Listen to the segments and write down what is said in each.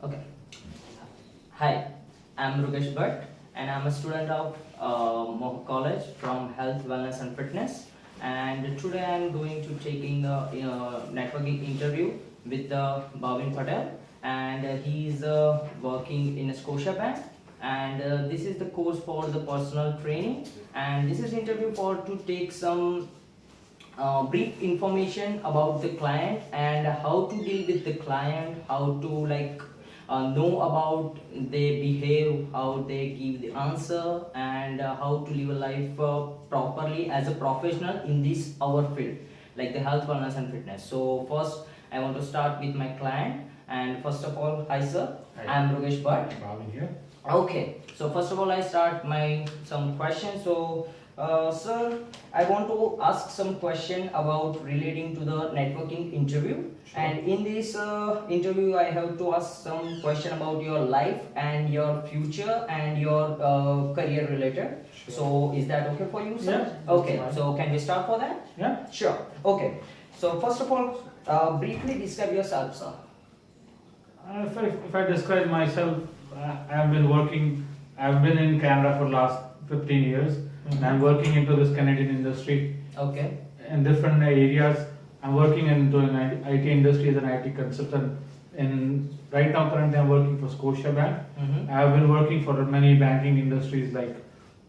Okay. Hi, I'm Rukesh Bhatt and I'm a student of Mohawk College from Health, Wellness and Fitness. And today I'm going to taking a networking interview with Bhavin Patel, and he's working in a Scotiabank, and this is the course for the personal training, and this is interview for to take some brief information about the client and how to deal with the client, how to know about they behave, how they give the answer, and how to live a life properly as a professional in this our field, like the health, wellness and fitness. So first I want to start with my client, and first of all, hi sir. Hi. I'm Rukesh Bhatt. Bhavin here. Okay, so first of all, I start my some questions. So, sir, I want to ask some question about relating to the networking interview. Sure. And in this interview, I have to ask some question about your life and your future and your career related. Sure. So, is that okay for you, sir? Yeah. Okay. Fine. So, can we start for that? Yeah. Sure. Okay. So, first of all, briefly describe yourself, sir. If I describe myself, I have been working. I've been in Canada for last 15 years, and I'm working into this Canadian industry Okay. in different areas. I'm working into an IT industry as an IT consultant. Right now, currently, I'm working for Scotiabank. Mm-hmm. I have been working for many banking industries like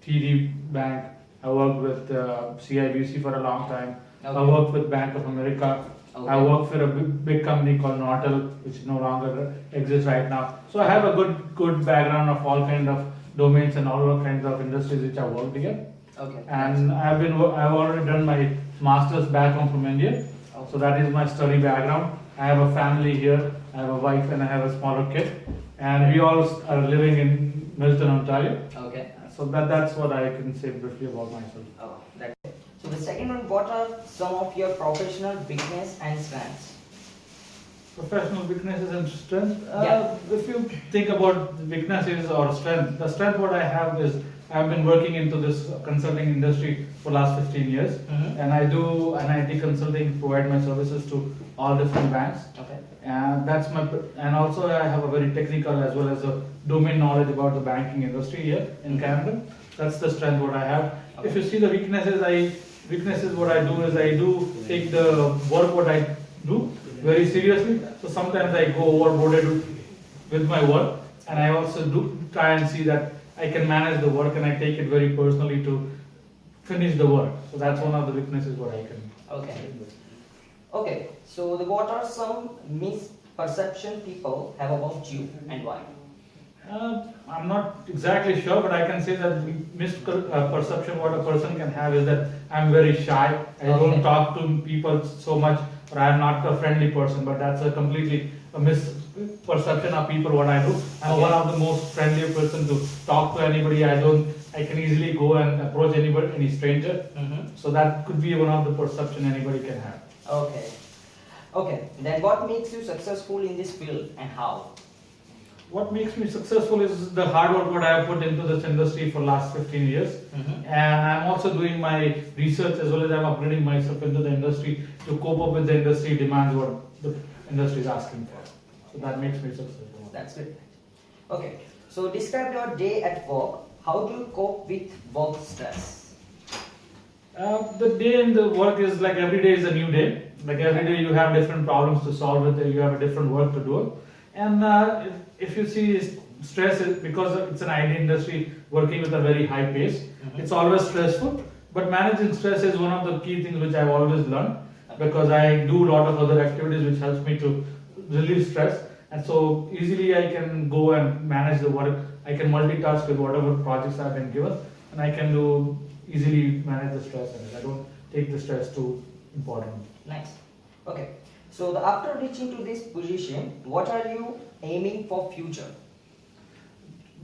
TD Bank. I worked with CIBC for a long time. Okay. I worked with Bank of America. Okay. I work for a big company called Nortel, which no longer exists right now. So I have a good background of all kind of domains and all kinds of industries which I worked here. Okay. And I've already done my masters back home from India. Okay. So that is my study background. I have a family here. I have a wife and I have a smaller kid. And we all are living in Milton, Ontario. Okay. So that's what I can say briefly about myself. Oh, that's it. So the second one, what are some of your professional weakness and strengths? Professional weaknesses and strength. Yeah. If you think about weaknesses or strength, the strength what I have is I've been working into this consulting industry for last 15 years, Mm-hmm. and I do an IT consulting, provide my services to all different banks. Okay. And and also I have a very technical as well as a domain knowledge about the banking industry here in Canada. That's the strength what I have. Okay. If you see the weaknesses what I do is I do take the work what I do very seriously. So sometimes I go overboarded with my work, and I also do try and see that I can manage the work and I take it very personally to finish the work. So that's one of the weaknesses what I can. Okay. Okay. So what are some misperception people have about you and why? I'm not exactly sure, but I can say that misperception what a person can have is that I'm very shy. I don't Okay. talk to people so much, or I'm not a friendly person. But that's a completely a misperception of people what I do. I'm Okay. one of the most friendly person to talk to anybody. I can easily go and approach anybody, any stranger. Mm-hmm. So that could be one of the perception anybody can have. Okay. Okay. Then what makes you successful in this field and how? What makes me successful is the hard work what I have put into this industry for last 15 years. Mm-hmm. And I'm also doing my research as well as I'm upgrading myself into the industry to cope up with the industry demands what the industry is asking for. So that makes me successful. That's good. Okay. So describe your day at work. How do you cope with work stress? The day in the work is like every day is a new day. Like every day you have different problems to solve with, you have a different work to do. And if you see stress is because it's an IT industry working with a very high pace, Mhm. it's always stressful. But managing stress is one of the key things which I've always learned because I do a lot of other activities which helps me to relieve stress. And so easily I can go and manage the work. I can multitask with whatever projects I've been given, and I can do easily manage the stress. And I don't take the stress too important. Nice. Okay. So after reaching to this position, what are you aiming for future?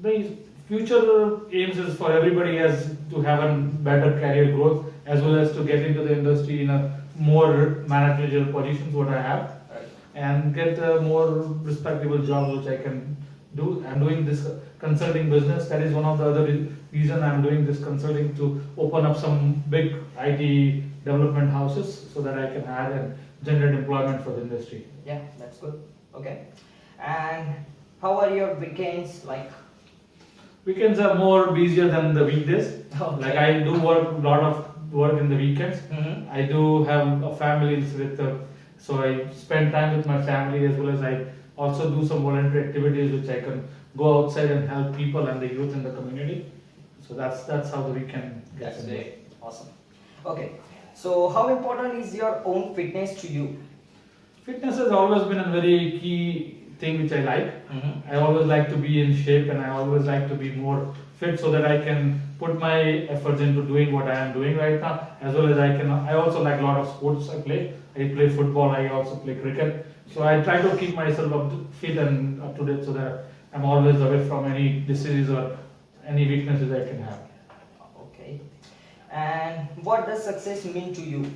The future aims is for everybody as to have a better career growth as well as to get into the industry in a more managerial positions what I have Right. and get a more respectable job which I can do. I'm doing this consulting business. That is one of the other reason I'm doing this consulting to open up some big IT development houses so that I can add and generate employment for the industry. Yeah, that's good. Okay. And how are your weekends like? Weekends are more busier than the weekdays. Okay. Like I do work a lot of work in the weekends. Mm-hmm. I do have a family with, so I spend time with my family as well as I also do some voluntary activities which I can go outside and help people and the youth in the community. So that's how the weekend gets. That's in. great. Awesome. Okay. So how important is your own fitness to you? Fitness has always been a very key thing which I like. Mm-hmm. I always like to be in shape and I always like to be more fit so that I can put my efforts into doing what I am doing right now, as well as I also like a lot of sports I play. I play football, I also play cricket. So I try to keep myself fit and up to date so that I'm always away from any diseases or any weaknesses I can have. Okay. And what does success mean to you?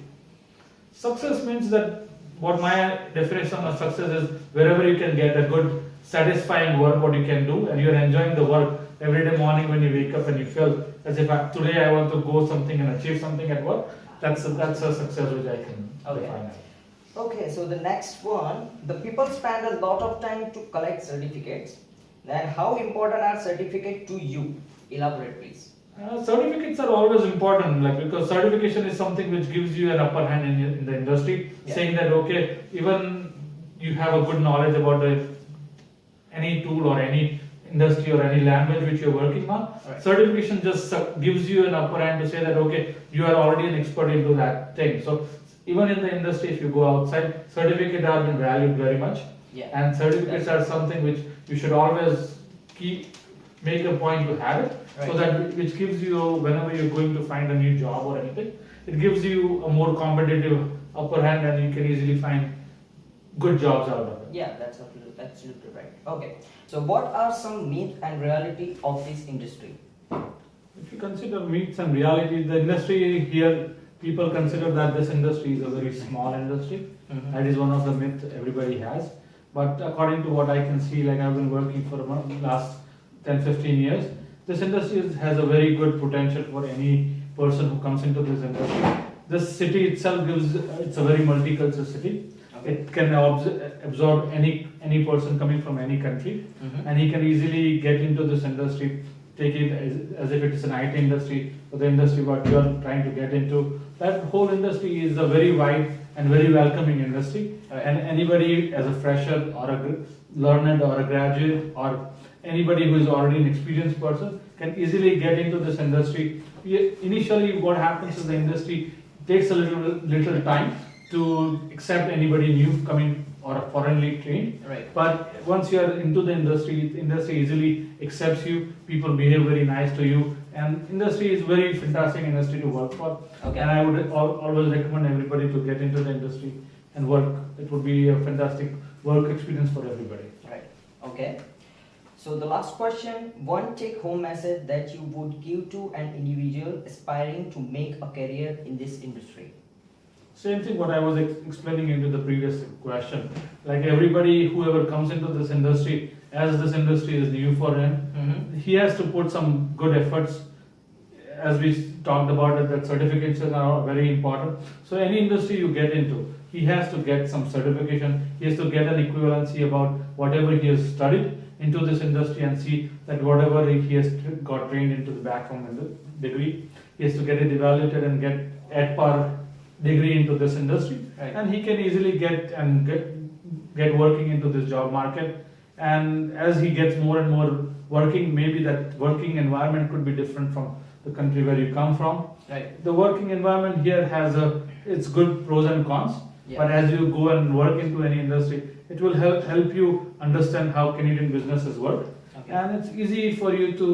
Success means that what my definition of success is wherever you can get a good satisfying work what you can do and you're enjoying the work every day morning when you wake up and you feel as if today I want to go something and achieve something at work. That's a success which I can define as. Okay, so the next one, the people spend a lot of time to collect certificates. Then how important are certificates to you? Elaborate please. Certificates are always important, like because certification is something which gives you an upper hand in the industry, Yeah. saying that okay, even you have a good knowledge about any tool or any industry or any language which you're working on. Right. Certification just gives you an upper hand to say that okay, you are already an expert into that thing. So even in the industry, if you go outside, certificates are being valued very much, Yeah. and certificates are something which you should always make a point to have it. So Right. that which gives you, whenever you're going to find a new job or anything, it gives you a more competitive upper hand and you can easily find good jobs out of it. Yeah, that's absolutely right. Okay, so what are some myth and reality of this industry? If you consider myths and reality, the industry here, people consider that this industry is a very small industry. Mhm. That is one of the myths everybody has. But according to what I can see, like I've been working for the last 10-15 years, this industry has a very good potential for any person who comes into this industry. This city itself it's a very multicultural city. Okay. It can absorb any person coming from any country, Mhm. and he can easily get into this industry, take it as if it is an IT industry or the industry what you are trying to get into. That whole industry is a very wide and very welcoming industry, Right. and anybody as a fresher or a learner or a graduate or anybody who is already an experienced person can easily get into this industry. Initially, what happens is the industry takes a little time to accept anybody new coming or a foreignly trained. Right. But once you are into the industry easily accepts you. People behave very nice to you, and industry is very fantastic industry to work for. Okay. And I would always recommend everybody to get into the industry and work. It would be a fantastic work experience for everybody. Right. Okay. So the last question, one take-home message that you would give to an individual aspiring to make a career in this industry. Same thing what I was explaining into the previous question. Like everybody, whoever comes into this industry, as this industry is new for him, Mm-hmm. he has to put some good efforts. As we talked about it, that certifications are very important. So any industry you get into, he has to get some certification. He has to get an equivalency about whatever he has studied into this industry and see that whatever he has got trained into the back from the degree, he has to get it evaluated and get at par degree into this industry, Right. and he can easily get working into this job market. And as he gets more and more working, maybe that working environment could be different from the country where you come from. Right. The working environment here has its good pros and cons, Yeah. but as you go and work into any industry, it will help you understand how Canadian businesses work. Okay. And it's easy for you to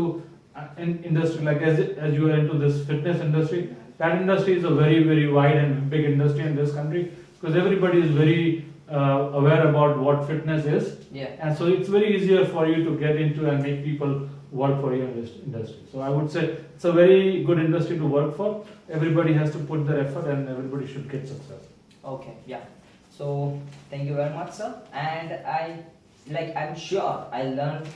in industry, like as you are into this fitness industry, that industry is a very wide and big industry in this country, because everybody is very aware about what fitness is, Yeah. and so it's very easier for you to get into and make people work for you in this industry. So I would say it's a very good industry to work for. Everybody has to put their effort and everybody should get success. Okay. Yeah. So thank you very much, sir. And I'm sure I learned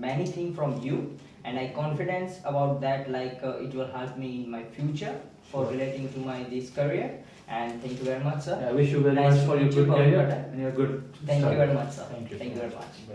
many things from you, and I confidence about that. It will help me in my future for relating to my this career. And thank you very much, sir. I wish you very Nice much for to your meet you, good Bhavin career Patel. and your good Thank you study. very much, sir. Thank you. Thank you very much. Bye.